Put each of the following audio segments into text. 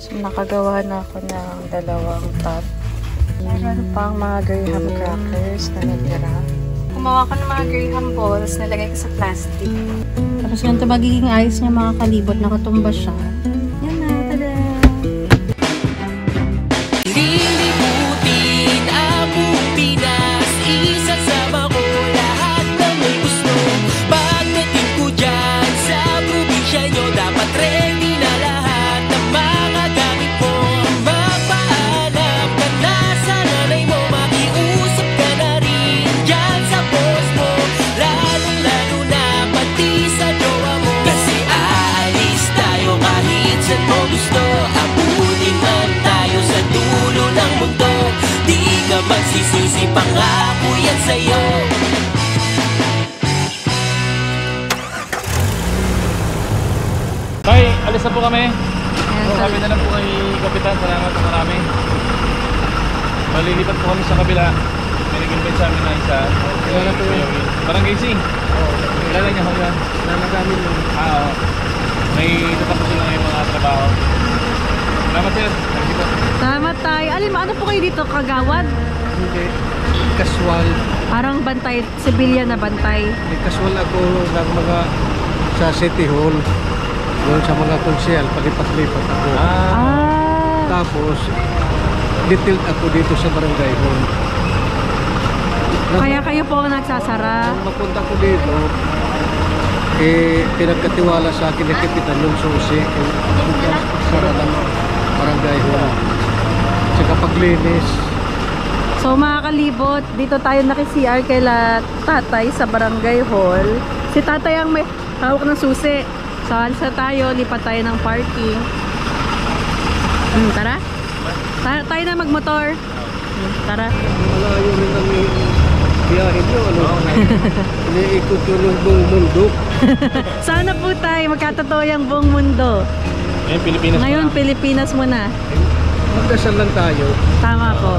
So, nakagawa na ako ng dalawang top. Meron pang mga graham crackers na natira. Gumawa ko ng mga graham balls, nalagay ko sa plastic. Tapos ganito magiging ayos niya mga kalibot, nakatumba siya. Yan na, tada! Lilibutin ang buong Pinas, isasama ko lahat ng may gusto. Pagdating ko dyan sa probinsya nyo, dapat ready na lahat ng mga gamit mo. Magpaalam ka na sa nanay mo, makiusap ka na rin dyan sa boss mo, lalong-lalo na pati sa jowa mo. Kasi aalis tayo kahit saan mo gusto, abutin man tayo sa dulo ng mundo. Di ka magsisisi, pangako yan sa'yo. Tay, alis na po kami. Kami na lang po kay Kapitan. Salamat po marami. Malilipat po kami sa kabila. May nag-invite sa amin na isa. Kaya po yung Barangay C. Kilala niya ko yan. Kilala namin yun. Oo. May natapos lang yung mga trabaho. Salamat sir. Salamat tayo. Alim, ano po kayo dito? Kagawad? Hindi. Casual. Parang bantay, civilian na bantay. Casual ako ng mga sa City Hall. Doon sa mga konsyal, palipat-lipat ako. Tapos, detailed ako dito sa Barangay Hall. Kaya kayo po ang nagsasara. Nung mapunta ko dito, pinagkatiwala sa akin ng Kapitan yung susi. Sara ng Barangay Hall. Sa kapaglinis. So mga kalibot, dito tayo naki-CR kay tatay sa Barangay Hall. Si tatay ang may hawak ng susi. So alsa tayo, lipat tayo ng parking. Tara. Tayo na magmotor. Tara. Malayo rin ang biyahe nyo. Iniikot yun yung buong mundo. Sana po tayo magkatotoo yung buong mundo. Ngayon, Pilipinas muna. Magdasal lang tayo. Tama po.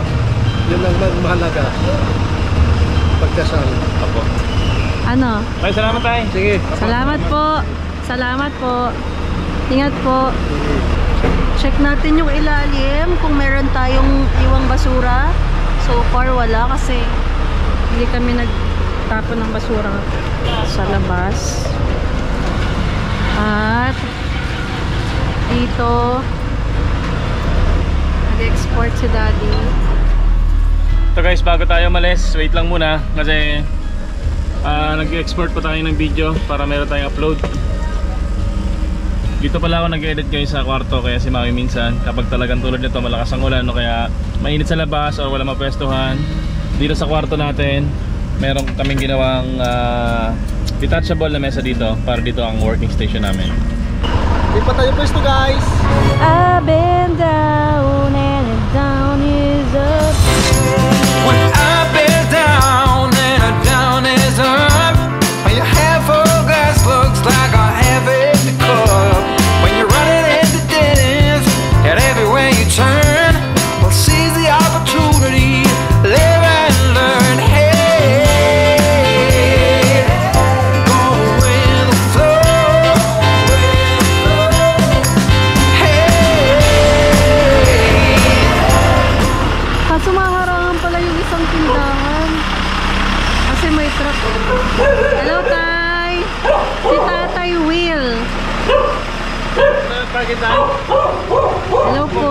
Yun ang mahalaga. Pagdasal. Apo. Ano? Tay, salamat tay. Sige. Salamat po. Salamat po. Ingat po. Check natin yung ilalim kung meron tayong iwang basura. So far wala kasi hindi kami nagtapon ng basura sa labas. At dito nag-export si Daddy. So guys, bago tayo umalis, wait lang muna kasi nag-export pa tayo ng video para meron tayong upload. Dito pala ako nag-edit guys sa kwarto, kaya si Mami minsan kapag talagang tulad nito malakas ang ulan o kaya mainit sa labas o wala mapwestuhan, dito sa kwarto natin meron kaming ginawang detachable na mesa dito para dito ang working station namin. Di pa tayo pwesto guys. I've been down and down is up. When I've been down and a down is up, when your half full glass looks like a half empty cup, when you're running into dead ends and everywhere you turn, well seize the opportunity, live and learn. Hey, go with the flow. Hey, Kaso maharangan pala yung isang tindahan. Kasi may truck. Hello, Tay! Si Tatay Will. Parking time? Hello po.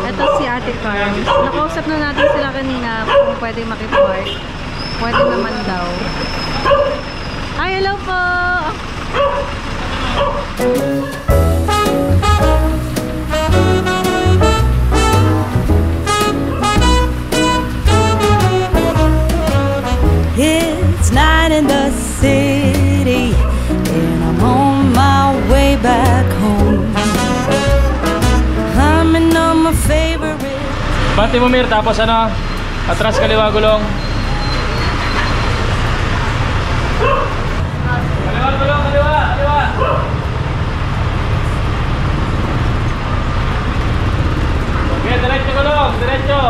Ito si Ate Carms. Nakausap na natin sila kanina kung pwede makipark. Pwede naman daw. Ay, hello po! It's night in the city and I'm on my way back home. Humming on my favorite. Bati mo Mir, tapos ano? Atras kaliwa gulong. Kaliwa gulong, kaliwa, kaliwa. Okay, diretso gulong, diretso.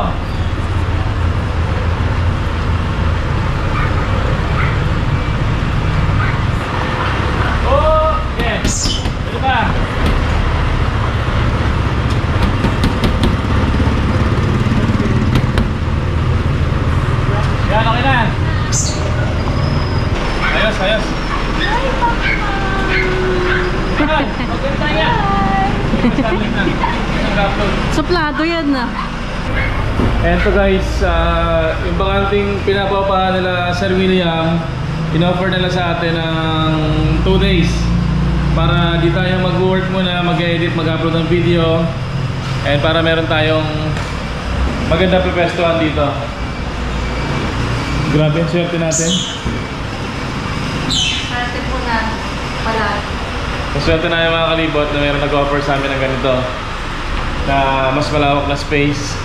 Suplado yan na. And to guys, yung bakanting pinapapahan nila Sir William, in-offer nila sa atin ng 2 days para di tayo mag-work muna, mag-edit, mag-upload ng video, and para meron tayong maganda pwestuhan dito. Grabe yung swerte natin. Swerte po na pala. Maswerte na yung mga kalibot na meron nag-offer sa amin ng ganito na mas malawak na space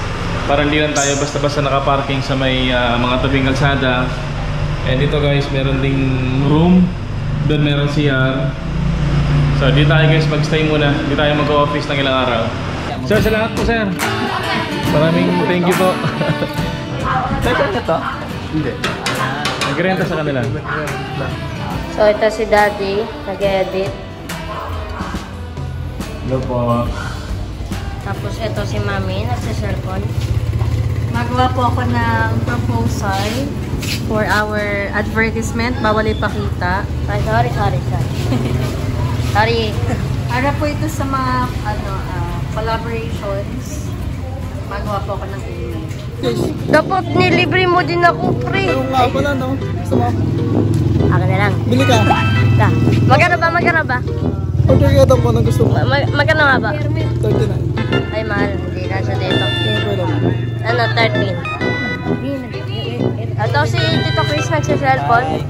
para hindi lang tayo basta-basta nakaparking sa may mga tabing kalsada. And dito guys, meron ding room, doon meron CR. So di tayo guys mag-stay muna, di tayo mag-office ng ilang araw. Sir, salamat po sir. Maraming thank you po. Sir, saan ka to? Hindi. Nagrenta sa kanila. So ito si Daddy, nag-edit. Hello po. Tapos ito si Mami, nagsa-cellphone. Magawa po ako ng proposal for our advertisement. Bawal ipakita. Ay, sorry. Sorry. Para po ito sa mga collaborations. Magawa po ako ng email. Dapat nilibre mo din ako, pre. Oo nga pala, no? Gusto mo? Ako na lang. Bili ka. Da. Magkano ba? Order ka daw po ng gusto mo. Magkano nga ba? 39. Ay, mahal. Hindi na siya dito. Siyempre lang. Ano, 13. Ito si Tito Chris nagsa-cellphone.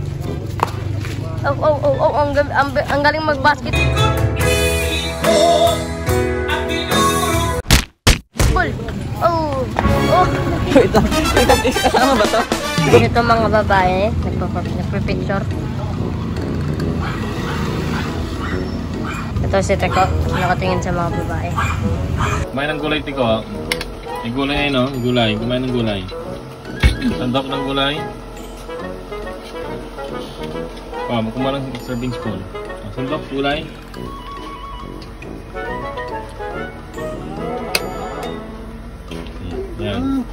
Ang galing mag-basket. Ball. Oh. Wait lang, kasama ba to? Ito mga babae, nagpa-picture. Ito si Teko, nakatingin sa mga babae. Kumain ng gulay Tiko. May gulay ngayon, no? Gulay. Kumain ng gulay. Sandok ng gulay. Kumuha lang sa serving spoon. Sandok, gulay. Yan.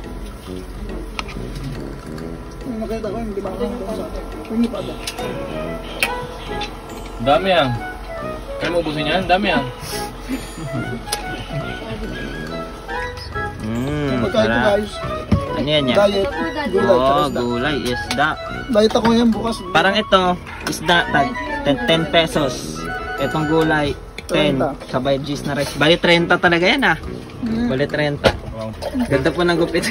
Nakita ko yung di ba ako sa akin. Hindi pa ba? Dami yan. Kaya mo ubusin yan? Dami yan. Pagkain ko guys. Ano yan yan? Diet. Gulay, tsaka isda. Gulay, isda. Diet ako yan bukas. Parang ito, isda, 10 pesos. Itong gulay, 10. 30. Sabay juice na rice. Bali 30 talaga yan ah. Bali 30. Ganda po ng gupit.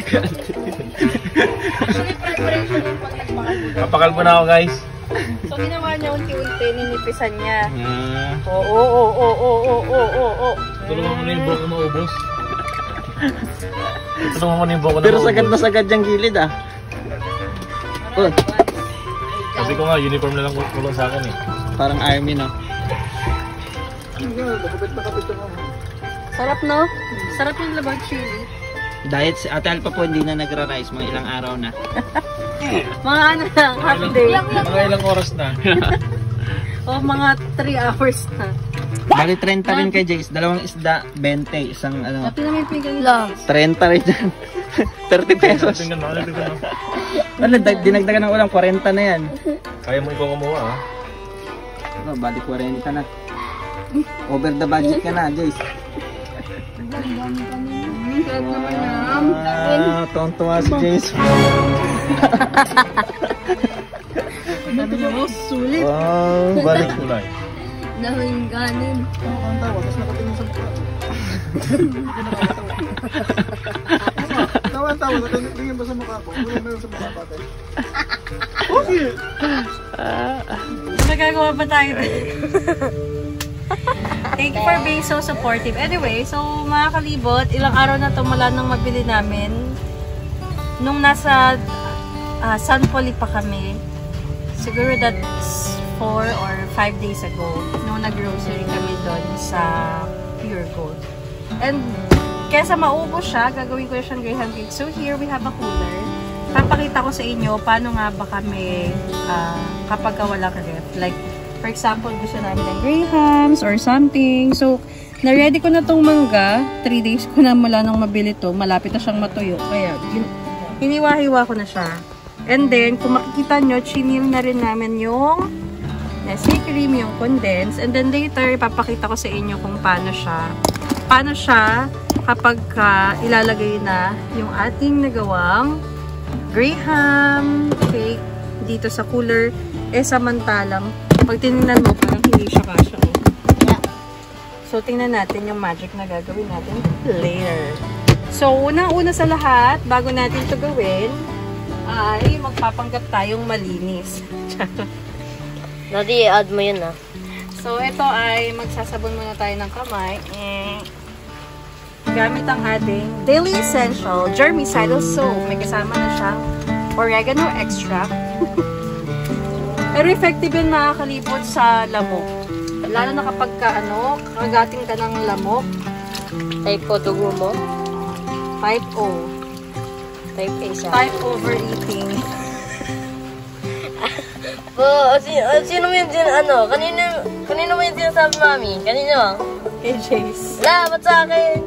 Kapakalbo na ako guys. So, ginawa niya unti-unti, ninipisan niya. Ah. Oo. Tulungan mo na yung buhok ko maubos. Tulungan mo na yung buhok ko na Pero maubos. sagad na sagad yung gilid ah. Oh, Kasi ko nga, uniform na lang kulong sa akin eh. parang army no. Kapit na kapit ako. Sarap, no? Sarap yung labag chili. Diet si Ate Alpa po hindi na nagra-rice mga ilang araw na. Mga ano lang, half day. Mga ilang oras na. O mga 3 hours na. Bali 30 rin kay Jace, dalawang isda, 20, isang ano, Pati namin pinggan. 30 rin dyan. 30 pesos. Tingnan mo, tingnan mo. Ano, dinagdagan ng ulang 40 na yan. Kaya mo ikaw kumuha ah. Ano, bali 40 na. Over the budget ka na, Jace. Tuwang-tuwa si Jace. Sabi niyo, sulit. Wow, balik. Kulay. Dahil ganin. Ang tawa, tapos nakatingin sa mukha. Tawa, nakatingin ba sa mukha ko? Wala meron sa mukha pati. Okay. Nagagawa pa tayo. Thank you for being so supportive. Anyway, so mga kalibot, ilang araw na ito mula nang mabili namin. Nung nasa San Poli pa kami, siguro that's 4 or 5 days ago, nung nag-grocery kami doon sa Pure Gold. And kesa maubos siya, gagawin ko siyang graham cake. So here we have a cooler. Papakita ko sa inyo paano nga ba kami kapag wala ka ref. Like, for example, gusto namin ng grahams or something. So, na-ready ko na tong mangga. 3 days ko na mula nang mabili to. Malapit na siyang matuyo. Kaya, hiniwa-hiwa ko na siya. And then, kung makikita nyo, chinil na rin namin yung Nestle cream, yung condense. And then later, ipapakita ko sa inyo kung paano siya kapag ilalagay na yung ating nagawang Graham cake dito sa cooler. Samantalang, pag tinignan mo, parang hindi siya kasya. Yeah. So, tingnan natin yung magic na gagawin natin later. So, unang-una sa lahat, bago natin ito gawin, ay magpapanggap tayong malinis. Daddy, add mo yun ah. So, ito ay magsasabon muna tayo ng kamay. Gamit ang ating Daily Essential Germicidal Soap. May kasama na siyang oregano extract. Pero effective yun makakalibot sa lamok. Lalo na kapag kagating ka ng lamok. Type ko, dugo mo. Type O. Type A siya. Type overeating. Sino mo yung kanino mo yung sinasabi, mami? Kanino? Kay Jace. Ba't sa akin?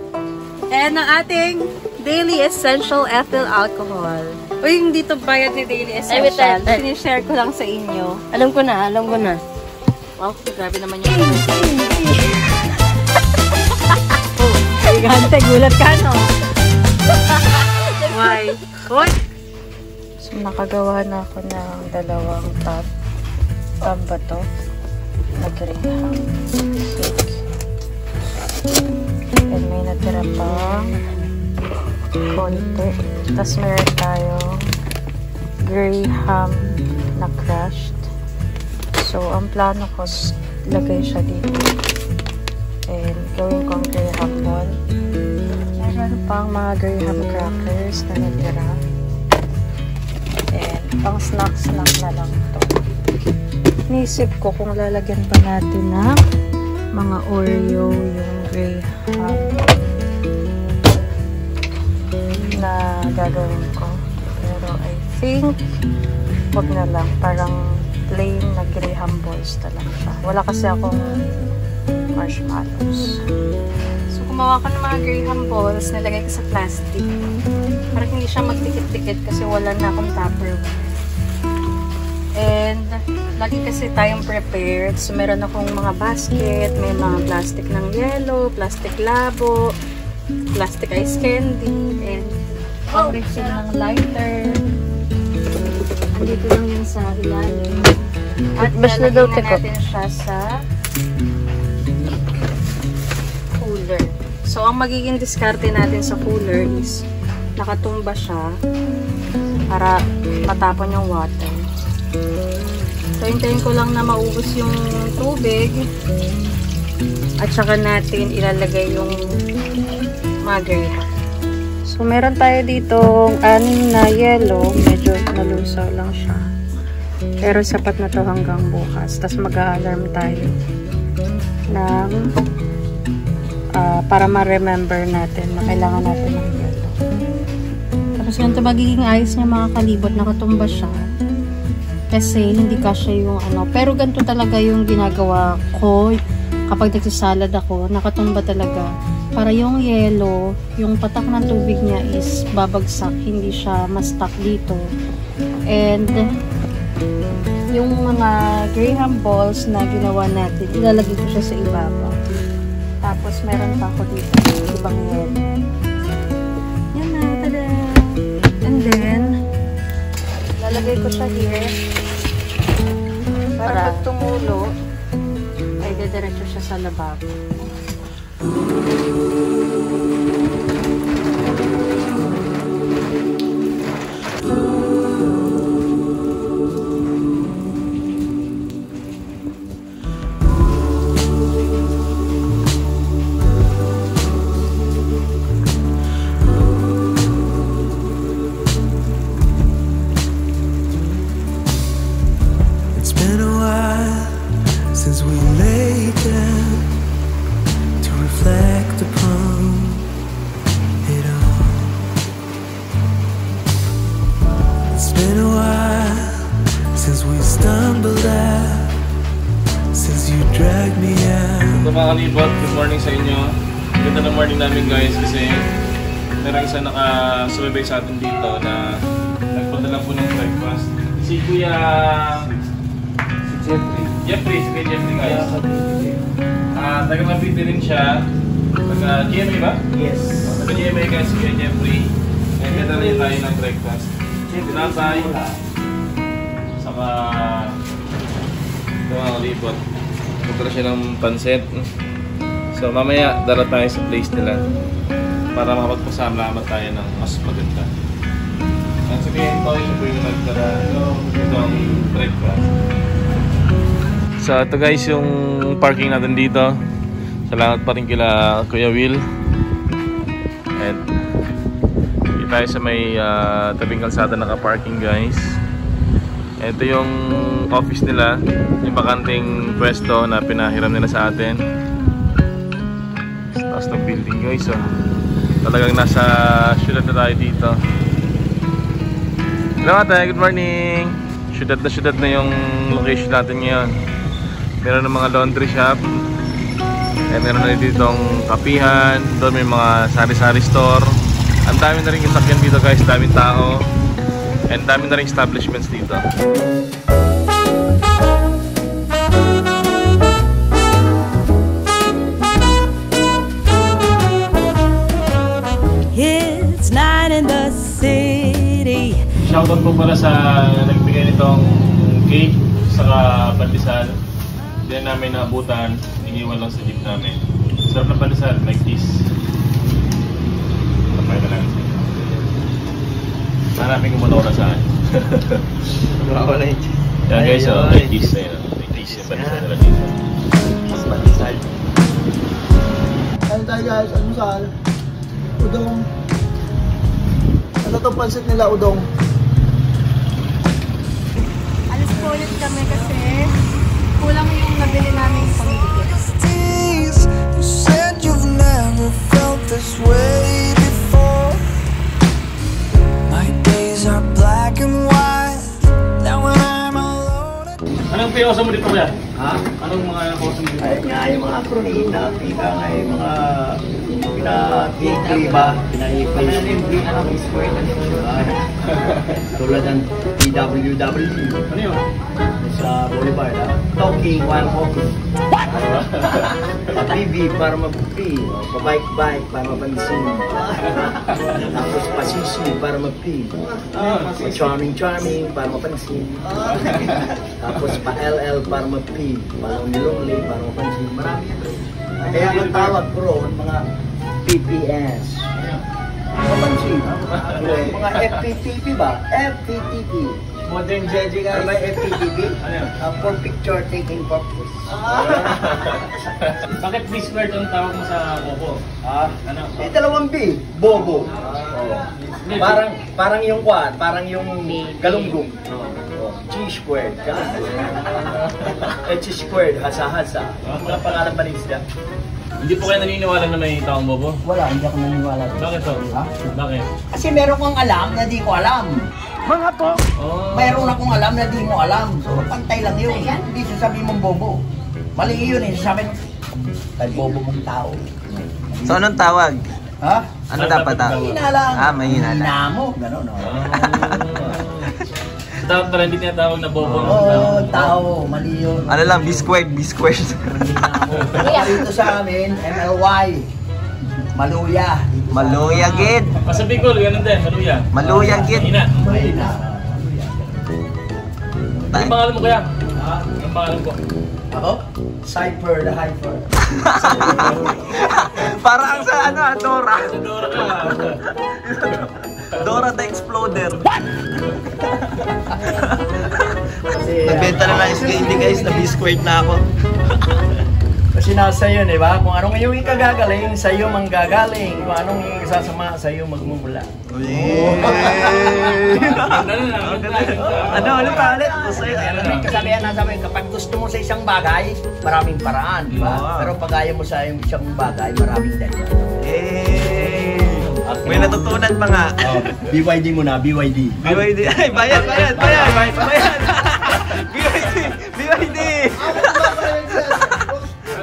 And ang ating Daily Essential Ethyl Alcohol. Uy, hindi to bayad ni Daily Essential. Sinishare ko lang sa inyo. Alam ko na. Wow, grabe naman yung ay, gante, gulat ka, no? Why? What? So, nakagawa na ako ng dalawang tub. Tub ba to? Nag-Graham. And may natira pang konti. Tapos meron tayong Graham na crushed. So, ang plano ko, lagay siya dito. And gawin ko ang Graham ball. Meron pang mga Graham crackers na natira. And pang snack na lang ito. Nisip ko kung lalagyan pa natin ng mga Oreo yung Graham na gagawin ko. Pero I think wag na lang. Parang plain na Graham balls talaga siya. Wala kasi akong marshmallows. So, gumawa ko ng mga Graham balls, nilagay ko sa plastic. Parang hindi siya magdikit-dikit kasi wala na akong Tupperware. And, lagi kasi tayong prepared. So, meron akong mga basket, may mga plastic ng yellow, plastic labo, plastic ice candy, and pang-refill ng lighter. Andito lang yun sa ilalim. At lalagyan na natin siya sa cooler. So, ang magiging diskarte natin sa cooler is nakatumba siya para matapon yung water. So, hintayin ko lang na maubos yung tubig at saka natin ilalagay yung mga. So, meron tayo ditong 6 na yellow. Medyo nalusaw lang siya. Pero sapat na to hanggang bukas. Tapos mag-a-alarm tayo ng para ma-remember natin na kailangan natin ng yellow. Tapos ganito magiging ayos niya mga kalibot. Nakatumba siya. Kasi hindi kasya yung Pero ganito talaga yung ginagawa ko kapag nagsasalad ako. Nakatumba talaga. Para yung yellow, yung patak ng tubig niya is babagsak. Hindi siya ma-stuck dito. And yung mga Graham balls na ginawa natin, ilalagay ko siya sa ibabaw. Tapos meron pa ako dito ibang yellow. Yan na, tada! And then, lalagay ko siya here. Para pag tumulo, ay dediretso siya sa lababo. It's been a while since we laid down to reflect upon it all. It's been a while since we stumbled out, since you dragged me out. So mga kalibot, good morning sa inyo. Ganda ng morning namin guys kasi meron isa nakasumabay sa atin dito na nagpunta lang po ng breakfast. Si Kuya Jeffrey. Jeffrey, si Jeffrey guys. Taga Mabiti rin siya. Taga GMA ba? Yes. Taga GMA guys, si Jeffrey. Ngayon kaya rin tayo ng breakfast. Tinatay. Saka ito mga kalipot. Punta siya ng pansit. So mamaya dala tayo sa place nila para makapagpasalamat tayo ng mas maganda. Ang sabihin ko, siya po yung nagdala itong breakfast. So ito guys yung parking natin dito. Salamat pa rin kila Kuya Will. And dito tayo sa may tabing kalsada naka-parking guys. Ito yung office nila, yung bakanting pwesto na pinahiram nila sa atin. Taas ng building guys, so talagang nasa syudad na tayo dito. Hello ate, good morning. Syudad na yung location natin ngayon. Meron ng mga laundry shop. And meron na ditong kapihan. Doon may mga sari-sari store. Ang dami na rin kasakyan dito guys, daming tao. And dami na rin establishments dito. It's night in the city. Shoutout po pala sa nagbigay nitong cake saka pandesal. Hindi namin naabutan, iniwan lang sa jeep namin. Sarap na pandesal, like this. Tapay na lang. Hanapin ko muna ko na saan. Wala yung cheese. Yan guys, so like this. Like this yung pandesal nila dito. Mas pandesal. Ano tayo guys? Almusal. Udong. Ano to pansit nila, udong? Alas po ulit kami kasi kulang yung nabili namin pang-ticket. You said you've never felt this way before. My days are black and white. Now when I'm alone. Anong piyoso mo dito kuya? Ha? Anong mga piyoso mo dito? Ay nga, yung mga kronina, pika nga yung mga pina-weekly ba? Pinaipa na yung square na tulad ng PWW. Ano yun? Sa Boulevard, ha? Talking while walking. What? Pa-PB para mag-P. Pa-bike-bike para mapansin. Tapos pa-CC para mag-P. Pa-charming-charming para mapansin. Tapos pa-LL para mag-P. Pa-lonely-lonely para mapansin. Marami yan. Kaya ang tawag ko roon, mga PPS. Mapansin. Mga FPTP ba? FPTP. Modern judging nga may FPTP. For picture taking purpose. Bakit B-squared ang tawag mo sa Bobo? Ano? Eh, dalawang B. Bobo. Parang yung quad, parang yung galunggong. G squared. H squared, hasa-hasa. Mga pangalan ba niya? Hindi po kayo naniniwala na may taong Bobo? Wala, hindi ako naniniwala. Bakit to? Ha? Bakit? Kasi meron kang alam na di ko alam. Mga po! Mayroon akong alam na di mo alam. So, pantay lang yun. Hindi sasabihin mong bobo. Mali yun eh. Sasabihin kay bobo mong tao. So, anong tawag? Ha? Ano dapat tawag? Mahina lang. Mahina lang. Mahina mo. Gano'n, no? Dapat pala hindi tinatawag na Bobo. Oo, tao. Mali yun. Ano lang, B-squared, B-squared. Dito sa amin, MLY. Maluya. Maluya, gid. Sa Bicol, ganun din, Maluya. Maluya, gid. Mahina. Mahina. Anong pangalan mo kaya? Anong pangalan ko? Ako? Cypher the Hyper. Parang sa ano, Dora. Dora ka. Dora the Exploder. Kasi, Nagbenta na lang yung candy guys, na B-squared na ako. Kasi nasa iyo, di ba? Kung anong iyong ikagagaling, sa iyo manggagaling. Kung anong iyong isasama, sa iyo magmumula. Ano palit? May kasabihan na sabi, kapag gusto mo sa isang bagay, maraming paraan, di ba? Pero pag ayaw mo sa isang bagay, maraming dahilan. May natutunan pa nga. BYD mo na, BYD. BYD. Ay, bayad. BYD.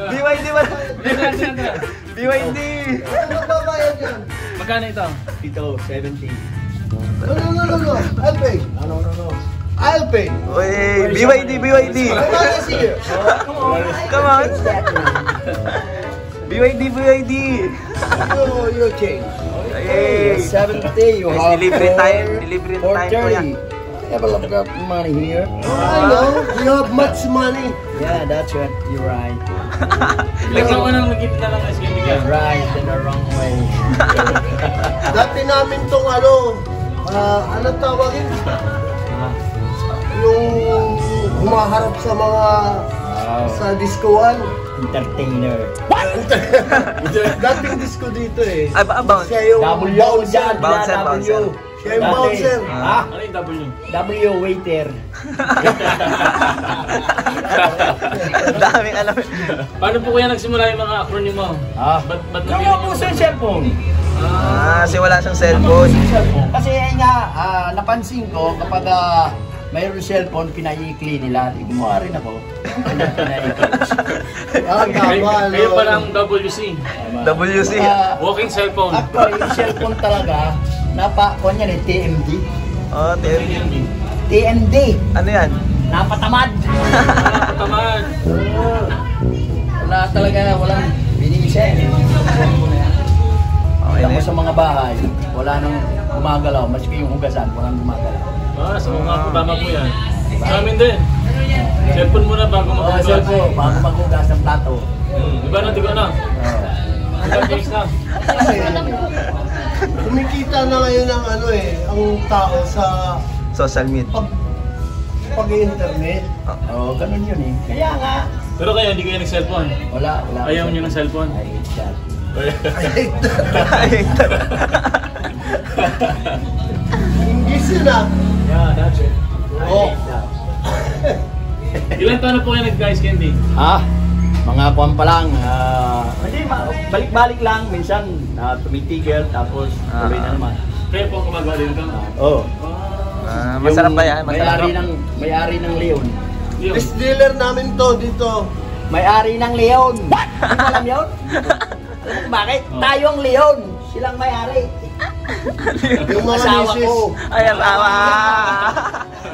BYD ba? BYD. Magkano ito? Ito, 70. No. Alpeg. No. I'll pay. Uy, BYD, BYD. Everybody's here. Come on. BYD, BYD. You change. Hey. 70, you Guys, have delivery time. 4, Delivery 430. time po yan. I have a lot of money here. I know. You have much money. Yeah, that's right. You're right. Ikaw ko nang nagkita na lang guys. You're right in the wrong way. Dati namin tong ano tawagin? Yung humaharap sa mga sa discoan. Entertainer. Dating disco dito eh. Ay, bounce. Siya yung W bouncer. dyan. Bouncer, W. bouncer. Siya yung bouncer. Ha? Ano yung W? W, waiter. Daming alam. Paano po kaya nagsimula yung mga acronym mo? Ba't napili Yung uso yung cellphone. Kasi wala siyang cellphone. Kasi nga, napansin ko kapag mayroon cellphone, pinaikli nila. Gumawa rin ako. Tama. Kayo palang WC. WC. Walking cellphone. Actually, yung cellphone talaga, kuhan yan TMD. Oh, theory. TMD. Ano yan? Napatamad. Tamad. Wala talaga, walang binibisa. Kita mo sa mga bahay, wala nang gumagalaw. Maski yung hugasan, walang gumagalaw. Sa mga po tama po yan. Sa amin din. Cellphone muna bago maghugas. Cellphone, bago maghugas ng plato. Diba na, diba na? Case na. Kumikita na ngayon ang ang tao sa Social media. pag-internet. Oo, ganun yun eh. Kaya nga. Pero kayo, hindi kayo nag-cellphone? Wala. Ayaw nyo ng cellphone? I hate that. English yun ah. Yeah, that's it. Oh. Ilan taon na po kayo nag-guys candy? Mga kuwan pa lang. Hindi, balik-balik lang. Minsan, tumitigil, tapos tuloy na naman. Kayo po gumagawa din ito? Oo. Masarap ba yan? Masarap. May-ari ng Leon. Best dealer namin to dito. May-ari ng Leon. What? Hindi mo alam yun? Alam mo bakit? Tayo ang Leon. Silang may-ari. Yung mga Asawa misis. ko. Ay, asawa!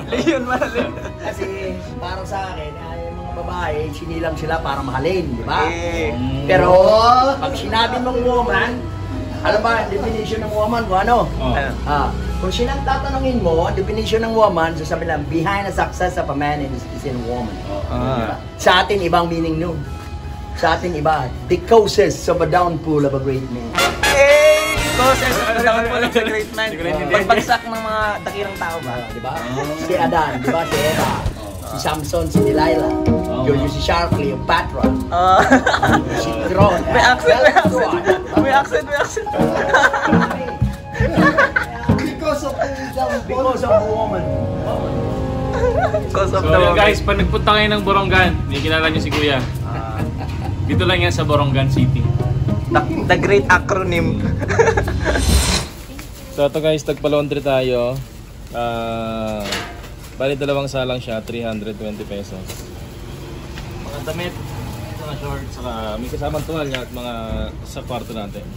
Leon man, Leon. Kasi para sa akin, yung mga babae, sinilang sila para mahalin, di ba? Pero pag sinabi mong woman, alam ba, definition ng woman kung ano? Kung silang tatanungin mo, ang definition ng woman, sasabi lang, behind the success of a man is in a woman. Sa atin, ibang meaning nun. Sa atin, iba, the causes of a downfall of a great man. Hey! Causes of a downfall of a great man. Pagbagsak ng mga dakirang tao ba? Di ba? Si Adan, di ba? Si Eva. Si Samson, si Delilah. Julius si Sharpley, yung Patra. Si Tron. May accent. May accent. Because of Because of a woman. Cause of So the yun guys, pag nagpunta kayo ng Borongan, hindi kilala nyo si Kuya. Dito lang yan sa Borongan City. The great acronym. So ito guys, tagpa-laundry tayo. Bali dalawang salang siya, 320 pesos. Mga damit, mga shorts, saka may kasamang tuwalya at mga sa kwarto natin.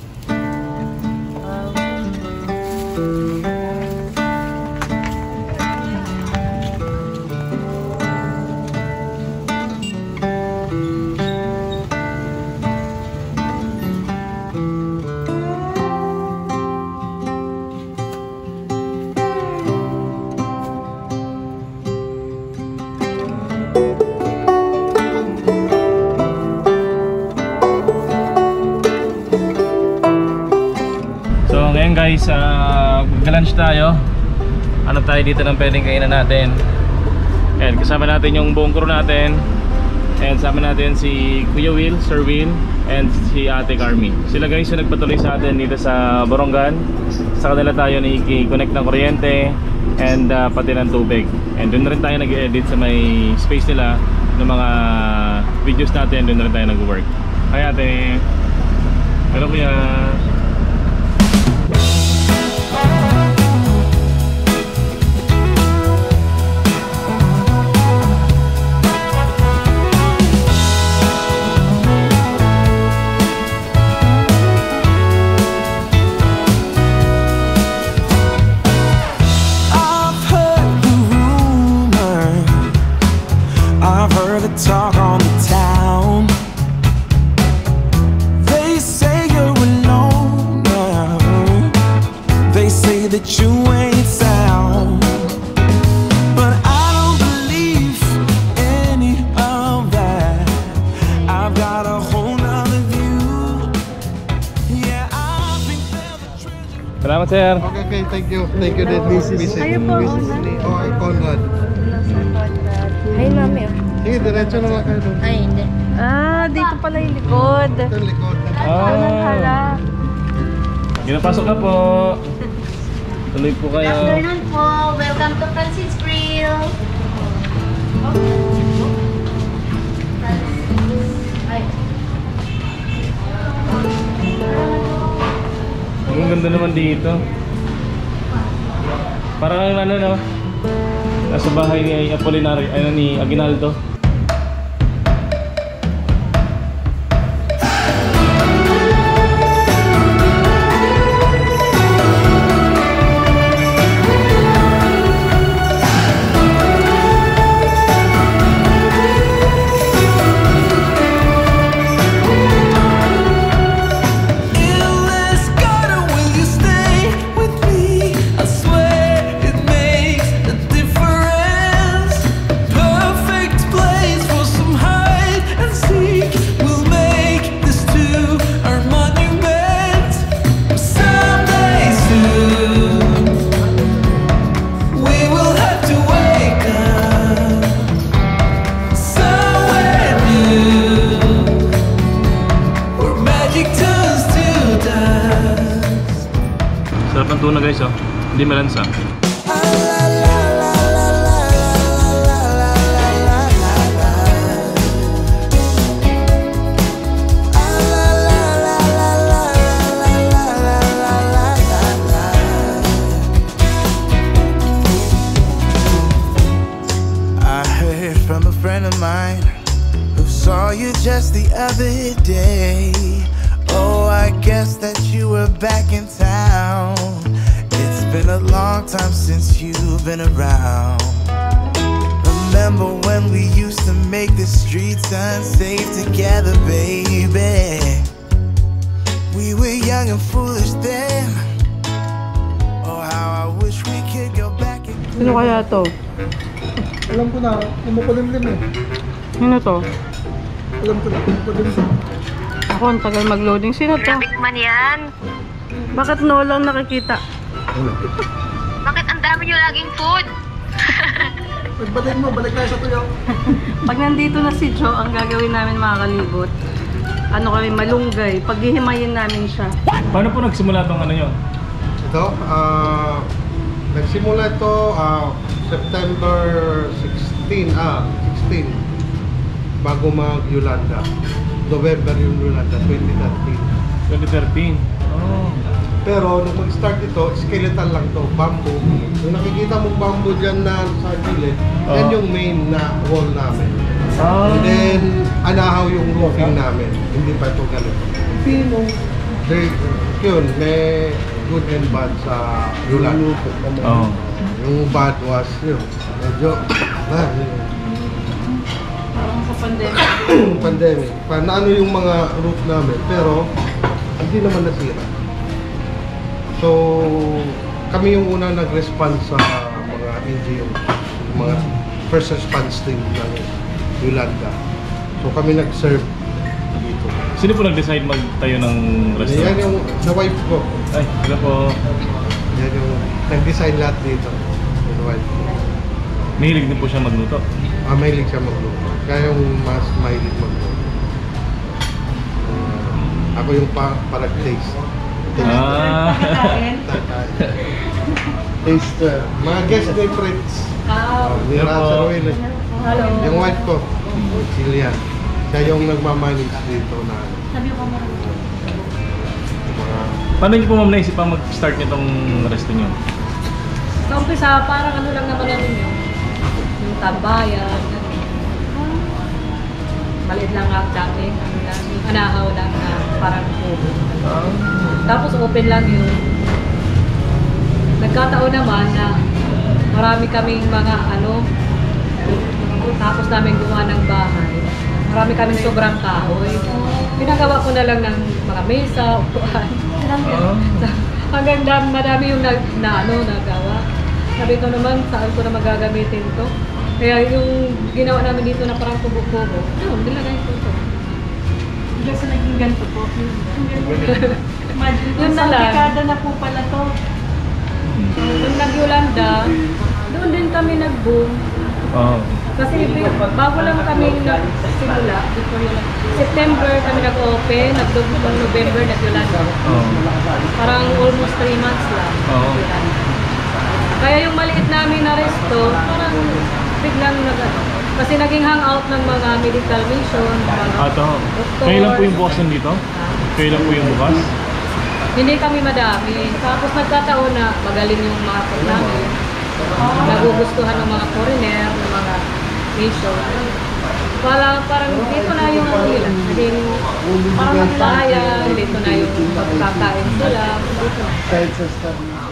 Guys, mag-lunch tayo. Ano tayo dito ng pwedeng kainan natin. And kasama natin yung buong crew natin. And kasama natin si Kuya Will, Sir Will, and si Ate Carmi. Sila guys yung nagpatuloy sa atin dito sa Borongan. Sa kanila tayo nag-connect ng kuryente and pati ng tubig. And doon na rin tayo nag-edit sa may space nila ng mga videos natin. Doon na rin tayo nag-work. Hi Ate. Hello Kuya. Salamat, sir. Okay, thank you. Thank you din, Mrs. Kayo po, Conrad. Ay, mami. Sige, diretso na lang kayo doon. Ay, hindi. Dito pala yung likod. Ito yung likod. Hala. Ginapasok na po. Tuloy po kayo. Afternoon po. Welcome to Francis Grill. Ang ganda naman dito. Parang ano no? Nasa bahay ni Apolinario, ni Aguinaldo. Sarap ng tuna guys, oh. Hindi malansa. I heard from a friend of mine who saw you just the other day. Oh, I guess that you were back in town. It's been a long time since you've been around. Remember when we used to make the streets unsafe together, baby? We were young and foolish then. Oh, how I wish we could go back and... Sino kaya to? Alam ko na, umukulimlim eh. Sino to? Alam ko na, umukulimlim. Ako, ang tagal mag-loading. Sino to? Man yan. Bakit no lang nakikita? Bakit ang dami nyo laging food? Pagbalik mo, balik tayo sa tuyo. Pag nandito na si Joe, ang gagawin namin mga kalibot, ano kami, malunggay. Paghihimayin namin siya. Paano po nagsimula tong ano nyo? Ito, nagsimula ito September 16, 16 bago mag-Yolanda. November yung Yolanda, 2013. 2013? Oh. Pero nung mag-start ito, skeletal lang to, bamboo. Yung nakikita mong bamboo dyan na sa gilid, yan yung main na wall namin. And then, anahaw yung roofing namin. Hindi pa ito ganito. Yun, may good and bad sa Yolanda. Oh. Yung bad was, yun, medyo, Parang sa pandemic. pandemic. Paano yung mga roof namin, pero hindi naman nasira. So, kami yung una nag-respond sa mga NGO, mga first response team ng Yolanda. So, kami nag-serve dito. Sino po nag-decide magtayo ng restaurant? Yan yung sa wife ko. Ay, sila po. Yan yung nag-design lahat dito. Yung wife ko. Mahilig din po siya magluto. Mahilig siya magluto. Kaya yung mas mahilig magluto. Ako yung parang taste. Taste. Mga guest ni friends. Ni Rasa Ruel. Hello. Yung wife ko, Celia. Siya yung nagmamanage dito na Paano niyo po ma'am naisip pang mag-start nitong resto niyo? Sa umpisa, parang ano lang naman namin yun. Yung tambayan. Maliit lang ang dami. Yung anahaw lang na parang kubo. Tapos open lang yun. Nagkataon naman na marami kaming mga tapos namin gumawa ng bahay. Marami kaming sobrang kahoy. Pinagawa ko na lang ng mga mesa, upuan. Hanggang madami yung nagawa. Sabi ko naman, saan ko na magagamitin to? Kaya yung ginawa namin dito na parang kubo-kubo, yun, nilagay ko to. Bigla sa naging ganito po. Yung Yun na lang. dekada na po pala to. Nung nag-Yolanda, doon din kami nag-boom. Oo. Kasi bago lang kami nagsimula, before Yolanda. September kami nag-open, nag-boom November, nag-Yolanda. Oo. Parang almost 3 months lang. Oo. Kaya yung maliit namin na resto, parang biglang kasi naging hangout ng mga medical mission, mga Ato. doktor. Kailan po yung bukas nandito? Kailan po yung bukas? Hindi kami madami. Tapos nagkataon na magaling yung mga food namin. Nagugustuhan ng mga foreigner, ng mga mission. Parang dito na yung ano nila. Naging parang magbayan, dito na yung pagkakain sila. Dito na. Kahit sa study.